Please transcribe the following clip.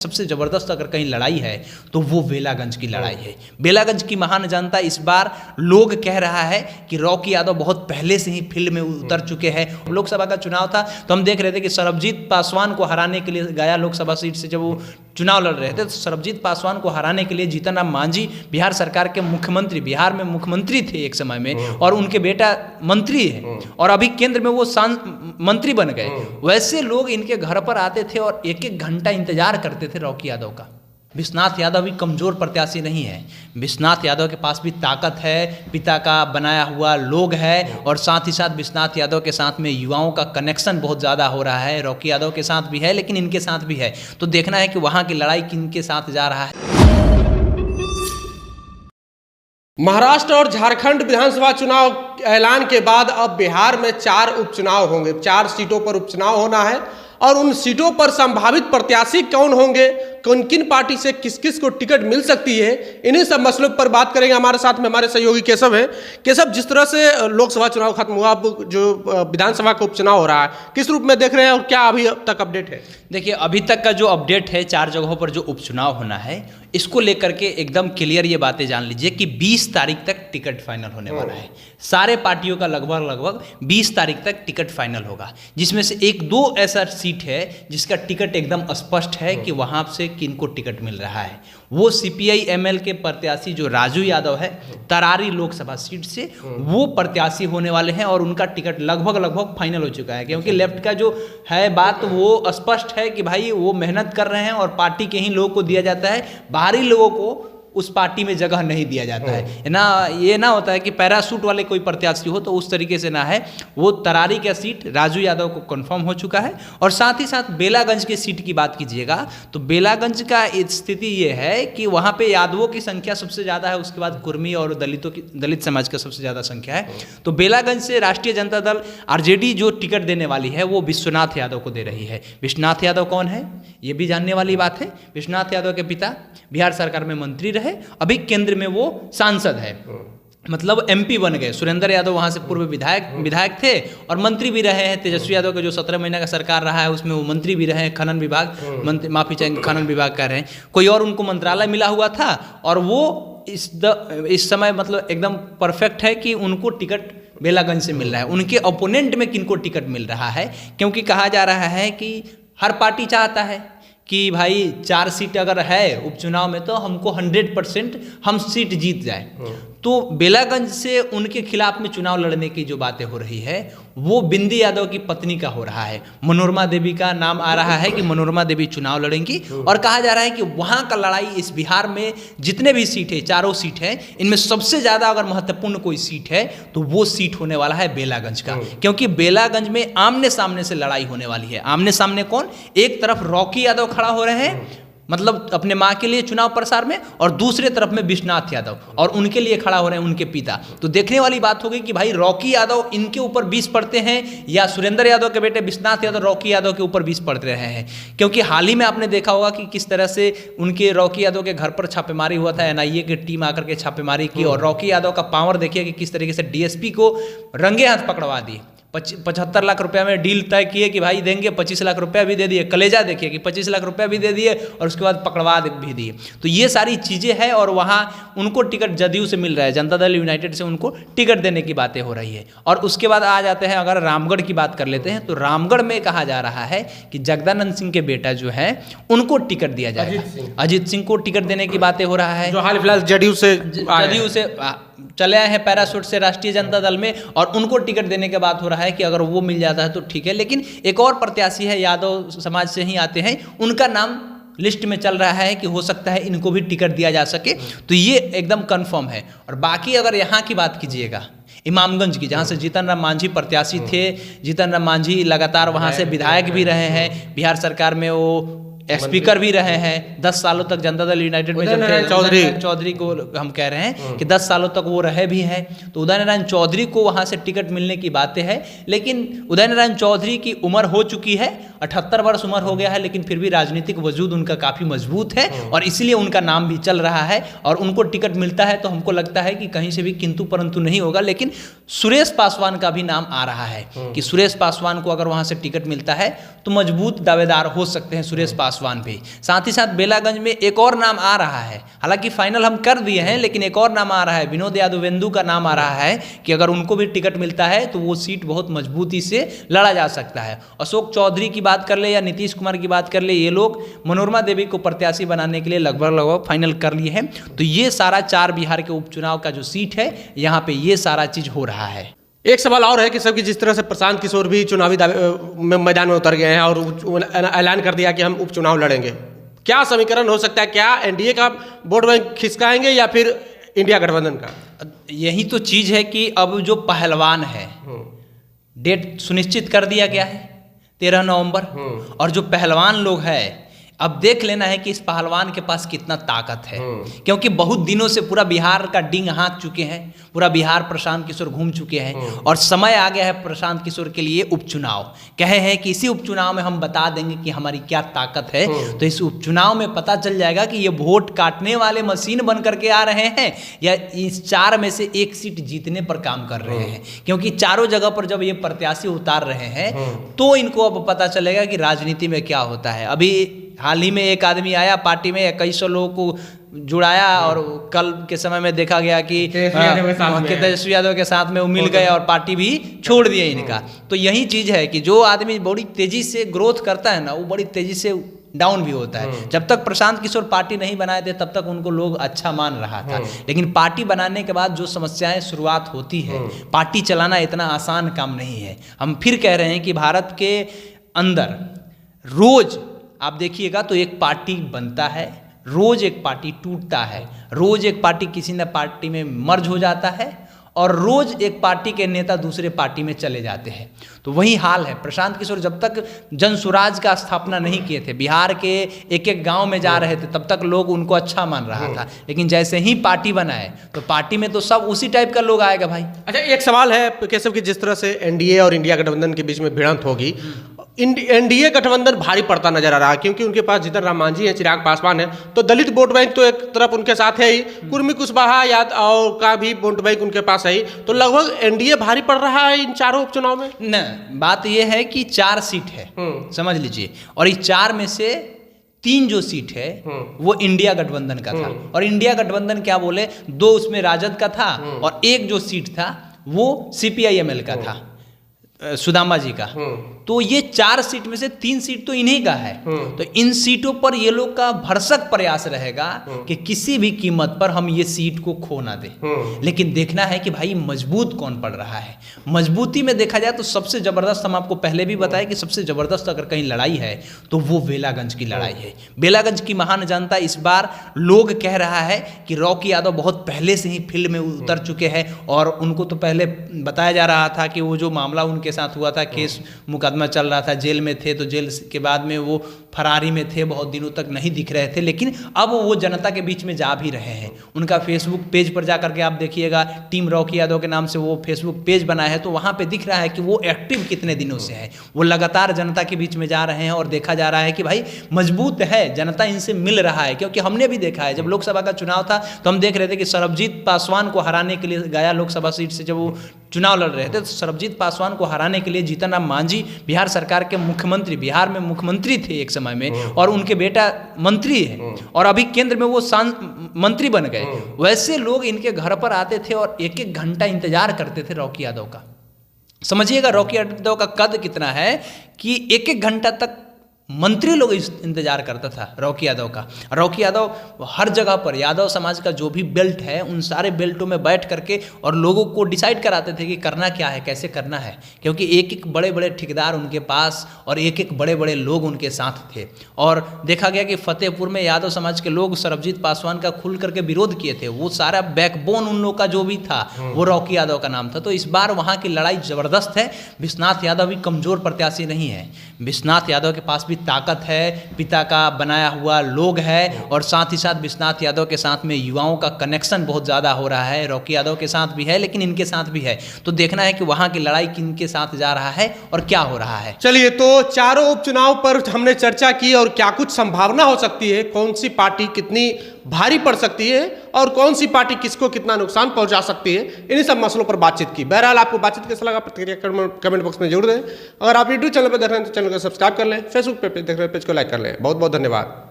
सबसे ज़बरदस्त अगर कहीं लड़ाई है तो वो बेलागंज की लड़ाई है। बेलागंज की महान जनता इस बार लोग कह रहा है कि रॉकी यादव बहुत पहले से ही फील्ड में उतर चुके हैं। लोकसभा का चुनाव था तो हम देख रहे थे कि सरबजीत पासवान को हराने के लिए गया लोकसभा सीट से जब वो चुनाव लड़ रहे थे तो सरबजीत पासवान को हराने के लिए जीतन राम मांझी बिहार सरकार के मुख्यमंत्री, बिहार में मुख्यमंत्री थे एक समय में, और उनके बेटा मंत्री है और अभी केंद्र में वो मंत्री बन गए। वैसे लोग इनके घर पर आते थे और एक एक घंटा इंतजार करते थे रॉकी यादव का। विश्वनाथ यादव भी कमज़ोर प्रत्याशी नहीं है। विश्वनाथ यादव के पास भी ताकत है, पिता का बनाया हुआ लोग है, और साथ ही साथ विश्वनाथ यादव के साथ में युवाओं का कनेक्शन बहुत ज़्यादा हो रहा है। रॉकी यादव के साथ भी है लेकिन इनके साथ भी है, तो देखना है कि वहाँ की लड़ाई किनके साथ जा रहा है। महाराष्ट्र और झारखंड विधानसभा चुनाव ऐलान के बाद अब बिहार में 4 उपचुनाव होंगे। 4 सीटों पर उपचुनाव होना है और उन सीटों पर संभावित प्रत्याशी कौन होंगे, किन किन पार्टी से किस किस को टिकट मिल सकती है, इन्हीं सब मसलों पर बात करेंगे। हमारे साथ में हमारे सहयोगी केशव हैं। केशव, जिस तरह से लोकसभा चुनाव खत्म हुआ, अब जो विधानसभा का उपचुनाव हो रहा है, किस रूप में देख रहे हैं और क्या अभी तक अपडेट है? देखिए, अभी तक का जो अपडेट है 4 जगहों पर जो उपचुनाव होना है, इसको लेकर के एकदम क्लियर ये बातें जान लीजिए कि 20 तारीख तक टिकट फाइनल होने वाला है। सारे पार्टियों का लगभग 20 तारीख तक टिकट फाइनल होगा, जिसमें से 1-2 ऐसा सीट है जिसका टिकट एकदम स्पष्ट है कि वहां से किनको टिकट मिल रहा है। वो सीपीआई एमएल के प्रत्याशी जो राजू यादव है, तरारी लोकसभा सीट से, वो प्रत्याशी होने वाले हैं और उनका टिकट लगभग फाइनल हो चुका है। क्योंकि लेफ्ट का जो है बात वो स्पष्ट है कि भाई वो मेहनत कर रहे हैं और पार्टी के ही लोगों को दिया जाता है, बाहरी लोगों को उस पार्टी में जगह नहीं दिया जाता है ना। ये ना होता है कि पैरासूट वाले कोई प्रत्याशी हो, तो उस तरीके से ना है। वो तरारी का सीट राजू यादव को कंफर्म हो चुका है। और साथ ही साथ बेलागंज के सीट की बात कीजिएगा तो बेलागंज का स्थिति ये है कि वहाँ पे यादवों की संख्या सबसे ज़्यादा है, उसके बाद कुर्मी और दलित समाज का सबसे ज़्यादा संख्या है। तो बेलागंज से राष्ट्रीय जनता दल आरजेडी जो टिकट देने वाली है वो विश्वनाथ यादव को दे रही है। विश्वनाथ यादव कौन है ये भी जानने वाली बात है। विश्वनाथ यादव के पिता बिहार सरकार में मंत्री है, अभी केंद्र में वो सांसद है, मतलब एमपी बन गए। सुरेंद्र यादव वहाँ से पूर्व विधायक थे और मंत्री भी रहे हैं। तेजस्वी यादव का जो 17 महीना का सरकार रहा है उसमें वो मंत्री भी रहे हैं, खनन विभाग माफी चाहेंगे, खनन विभाग का रहे। कोई और उनको मंत्रालय मिला हुआ था और वो इस समय मतलब एकदम परफेक्ट है कि उनको टिकट बेलागंज से मिल रहा है। उनके ओपोनेंट में किनको टिकट मिल रहा है, क्योंकि कहा जा रहा है कि हर पार्टी चाहता है कि भाई 4 सीट अगर है उपचुनाव में तो हमको 100% हम सीट जीत जाए। तो बेलागंज से उनके खिलाफ में चुनाव लड़ने की जो बातें हो रही है वो बिंदी यादव की पत्नी का हो रहा है। मनोरमा देवी का नाम आ रहा है कि मनोरमा देवी चुनाव लड़ेंगी, और कहा जा रहा है कि वहाँ का लड़ाई इस बिहार में जितने भी सीट है, 4 सीट है, इनमें सबसे ज़्यादा अगर महत्वपूर्ण कोई सीट है तो वो सीट होने वाला है बेलागंज का। क्योंकि बेलागंज में आमने सामने से लड़ाई होने वाली है। आमने सामने कौन? एक तरफ रॉकी यादव खड़ा हो रहे हैं, मतलब अपने माँ के लिए चुनाव प्रसार में, और दूसरे तरफ में विश्वनाथ यादव, और उनके लिए खड़ा हो रहे हैं उनके पिता। तो देखने वाली बात होगी कि भाई रॉकी यादव इनके ऊपर 20 पड़ते हैं या सुरेंद्र यादव के बेटे विश्वनाथ यादव रॉकी यादव के ऊपर 20 पड़ रहे हैं। क्योंकि हाल ही में आपने देखा होगा कि किस तरह से उनके रॉकी यादव के घर पर छापेमारी हुआ था, एनआईए की टीम आकर के छापेमारी की, और रॉकी यादव का पावर देखिए कि किस तरीके से डीएसपी को रंगे हाथ पकड़वा दिए। 75 लाख रुपया में डील तय किए कि भाई देंगे, 25 लाख रुपया भी दे दिए। कलेजा देखिए कि 25 लाख रुपया भी दे दिए और उसके बाद पकड़वा भी दिए। तो ये सारी चीज़ें हैं और वहाँ उनको टिकट जदयू से मिल रहा है, जनता दल यूनाइटेड से उनको टिकट देने की बातें हो रही है। और उसके बाद आ जाते हैं, अगर रामगढ़ की बात कर लेते हैं तो रामगढ़ में कहा जा रहा है कि जगदानंद सिंह के बेटा जो है उनको टिकट दिया जाएगा। अजीत सिंह को टिकट देने की बातें हो रहा है, जो हाल फिलहाल जदयू से चले आए हैं पैराशूट से राष्ट्रीय जनता दल में, और उनको टिकट देने के बात हो रहा है कि अगर वो मिल जाता है तो ठीक है। लेकिन एक और प्रत्याशी है, यादव समाज से ही आते हैं, उनका नाम लिस्ट में चल रहा है कि हो सकता है इनको भी टिकट दिया जा सके। तो ये एकदम कंफर्म है। और बाकी अगर यहाँ की बात कीजिएगा इमामगंज की, जहाँ से जीतन राम मांझी प्रत्याशी थे, जीतन राम मांझी लगातार वहाँ से विधायक भी रहे हैं, बिहार सरकार में वो स्पीकर भी रहे हैं 10 सालों तक जनता दल यूनाइटेड में। चौधरी को हम कह रहे हैं कि 10 सालों तक वो रहे भी हैं। तो उदय नारायण चौधरी को वहाँ से टिकट मिलने की बातें हैं, लेकिन उदय नारायण चौधरी की उम्र हो चुकी है, 78 वर्ष उम्र हो गया है, लेकिन फिर भी राजनीतिक वजूद उनका काफ़ी मजबूत है और इसीलिए उनका नाम भी चल रहा है। और उनको टिकट मिलता है तो हमको लगता है कि कहीं से भी किंतु परंतु नहीं होगा। लेकिन सुरेश पासवान का भी नाम आ रहा है कि सुरेश पासवान को अगर वहाँ से टिकट मिलता है तो मजबूत दावेदार हो सकते हैं सुरेश पासवान। पासवान भी। साथ ही साथ बेलागंज में एक और नाम आ रहा है, हालांकि फाइनल हम कर दिए हैं, लेकिन एक और नाम आ रहा है, विनोद यादवेंदु का नाम आ रहा है कि अगर उनको भी टिकट मिलता है तो वो सीट बहुत मजबूती से लड़ा जा सकता है। अशोक चौधरी की बात कर ले या नीतीश कुमार की बात कर ले, ये लोग मनोरमा देवी को प्रत्याशी बनाने के लिए लगभग फाइनल कर लिए हैं। तो ये सारा 4 बिहार के उपचुनाव का जो सीट है, यहाँ पे ये सारा चीज हो रहा है। एक सवाल और है कि सबकी जिस तरह से प्रशांत किशोर भी चुनावी मैदान में उतर गए हैं और ऐलान कर दिया कि हम उपचुनाव लड़ेंगे, क्या समीकरण हो सकता है? क्या एनडीए का वोट बैंक खिसकाएंगे या फिर इंडिया गठबंधन का? यही तो चीज है कि अब जो पहलवान है, डेट सुनिश्चित कर दिया गया है 13 नवंबर, और जो पहलवान लोग हैं अब देख लेना है कि इस पहलवान के पास कितना ताकत है, क्योंकि बहुत दिनों से पूरा बिहार का डिंग हाँक चुके हैं, पूरा बिहार प्रशांत किशोर घूम चुके हैं, और समय आ गया है प्रशांत किशोर के लिए उपचुनाव। कहे हैं कि इसी उपचुनाव में हम बता देंगे कि हमारी क्या ताकत है। तो इस उपचुनाव में पता चल जाएगा कि ये वोट काटने वाले मशीन बन करके आ रहे हैं या इस 4 में से एक सीट जीतने पर काम कर रहे हैं, क्योंकि चारों जगह पर जब ये प्रत्याशी उतार रहे हैं तो इनको अब पता चलेगा कि राजनीति में क्या होता है। अभी हाल ही में एक आदमी आया पार्टी में, कई सौ लोगों को जुड़ाया, और कल के समय में देखा गया कि तेजस्वी यादव के साथ में वो मिल गए और पार्टी भी छोड़ दिए इनका। तो यही चीज है कि जो आदमी बड़ी तेजी से ग्रोथ करता है ना, वो बड़ी तेजी से डाउन भी होता है। जब तक प्रशांत किशोर पार्टी नहीं बनाए थे तब तक उनको लोग अच्छा मान रहा था, लेकिन पार्टी बनाने के बाद जो समस्याएं शुरुआत होती है, पार्टी चलाना इतना आसान काम नहीं है। हम फिर कह रहे हैं कि भारत के अंदर रोज आप देखिएगा तो एक पार्टी बनता है, रोज एक पार्टी टूटता है, रोज एक पार्टी किसी न पार्टी में मर्ज हो जाता है, और रोज एक पार्टी के नेता दूसरे पार्टी में चले जाते हैं। तो वही हाल है। प्रशांत किशोर जब तक जन स्वराज का स्थापना नहीं किए थे, बिहार के एक एक गांव में जा रहे थे, तब तक लोग उनको अच्छा मान रहा था, लेकिन जैसे ही पार्टी बनाए तो पार्टी में तो सब उसी टाइप का लोग आएगा भाई। अच्छा, एक सवाल है केशव कि जिस तरह से एनडीए और इंडिया गठबंधन के बीच में भिड़ंत होगी, एनडीए गठबंधन भारी पड़ता नजर आ रहा है, क्योंकि उनके पास जीतन राम मांझी है, चिराग पासवान है, तो दलित वोट बैंक तो एक तरफ उनके साथ है ही, कुर्मी कुशवाहा यादव का भी वोट बैंक उनके पास है ही, तो लगभग एनडीए भारी पड़ रहा है इन चारों उपचुनाव में। न बात यह है कि 4 सीट है, समझ लीजिए, और इस 4 में से 3 जो सीट है वो इंडिया गठबंधन का था, और इंडिया गठबंधन क्या बोले, 2 उसमें राजद का था और 1 जो सीट था वो सीपीआईएमएल का था, सुदामा जी का। तो ये 4 सीट में से 3 सीट तो इन्हीं का है। तो इन सीटों पर ये लोग का भरसक प्रयास रहेगा कि किसी भी कीमत पर हम ये सीट को खो ना दे। लेकिन देखना है कि भाई मजबूत कौन पड़ रहा है। मजबूती में देखा जाए तो सबसे जबरदस्त, हम आपको पहले भी बताया कि सबसे जबरदस्त अगर कहीं लड़ाई है तो वो बेलागंज की लड़ाई है। बेलागंज की महान जनता इस बार, लोग कह रहा है कि रॉकी यादव बहुत पहले से ही फील्ड में उतर चुके हैं, और उनको तो पहले बताया जा रहा था कि वो जो मामला उनके साथ हुआ था, केस मुकदमा चल रहा था, जेल में थे, तो जेल के बाद में वो फरारी में थे, बहुत दिनों तक नहीं दिख रहे थे, लेकिन अब वो जनता के बीच में जा भी रहे हैं। उनका फेसबुक पेज पर जाकर के आप देखिएगा, टीम रॉकी यादव के नाम से वो फेसबुक पेज बना है, तो वहाँ पे दिख रहा है कि वो एक्टिव कितने दिनों से है, वो लगातार जनता के बीच में जा रहे हैं, और देखा जा रहा है कि भाई मजबूत है, जनता इनसे मिल रहा है। क्योंकि हमने भी देखा है, जब लोकसभा का चुनाव था तो हम देख रहे थे कि सरबजीत पासवान को हराने के लिए, गया लोकसभा सीट से जब वो चुनाव लड़ रहे थे, तो सरबजीत पासवान को हराने के लिए जीतन राम मांझी बिहार सरकार के मुख्यमंत्री, बिहार में मुख्यमंत्री थे एक समय में, और उनके बेटा मंत्री है, और अभी केंद्र में वो मंत्री बन गए। वैसे लोग इनके घर पर आते थे और 1-1 घंटा इंतजार करते थे रॉकी यादव का। समझिएगा रॉकी यादव का कद कितना है कि 1-1 घंटा तक मंत्री लोग इंतजार करता था रॉकी यादव का। रॉकी यादव हर जगह पर यादव समाज का जो भी बेल्ट है, उन सारे बेल्टों में बैठ करके और लोगों को डिसाइड कराते थे कि करना क्या है, कैसे करना है, क्योंकि एक एक बड़े बड़े ठेकेदार उनके पास और एक एक बड़े बड़े लोग उनके साथ थे। और देखा गया कि फतेहपुर में यादव समाज के लोग सरबजीत पासवान का खुल करके विरोध किए थे। वो सारा बैकबोन उन लोग का जो भी था वो रॉकी यादव का नाम था। तो इस बार वहाँ की लड़ाई जबरदस्त है। विश्वनाथ यादव भी कमजोर प्रत्याशी नहीं है। विश्वनाथ यादव के पास भी ताकत है, पिता का बनाया हुआ लोग है, और साथ ही साथ विश्वनाथ यादव के साथ में युवाओं का कनेक्शन बहुत ज़्यादा हो रहा है। रॉकी यादव के साथ भी है, लेकिन इनके साथ भी है। तो देखना है कि वहाँ की लड़ाई किनके साथ जा रहा है और क्या हो रहा है। चलिए, तो चारों उपचुनाव पर हमने चर्चा की और क्या कुछ संभावना हो सकती है, कौन सी पार्टी कितनी भारी पड़ सकती है और कौन सी पार्टी किसको कितना नुकसान पहुंचा सकती है, इन्हीं सब मसलों पर बातचीत की। बहरहाल आपको बातचीत कैसा लगा प्रतिक्रिया कमेंट बॉक्स में जरूर दें। अगर आप यूट्यूब चैनल पर देख रहे हैं तो चैनल को सब्सक्राइब कर लें, फेसबुक पे देख रहे हैं पेज को लाइक कर लें। बहुत बहुत धन्यवाद।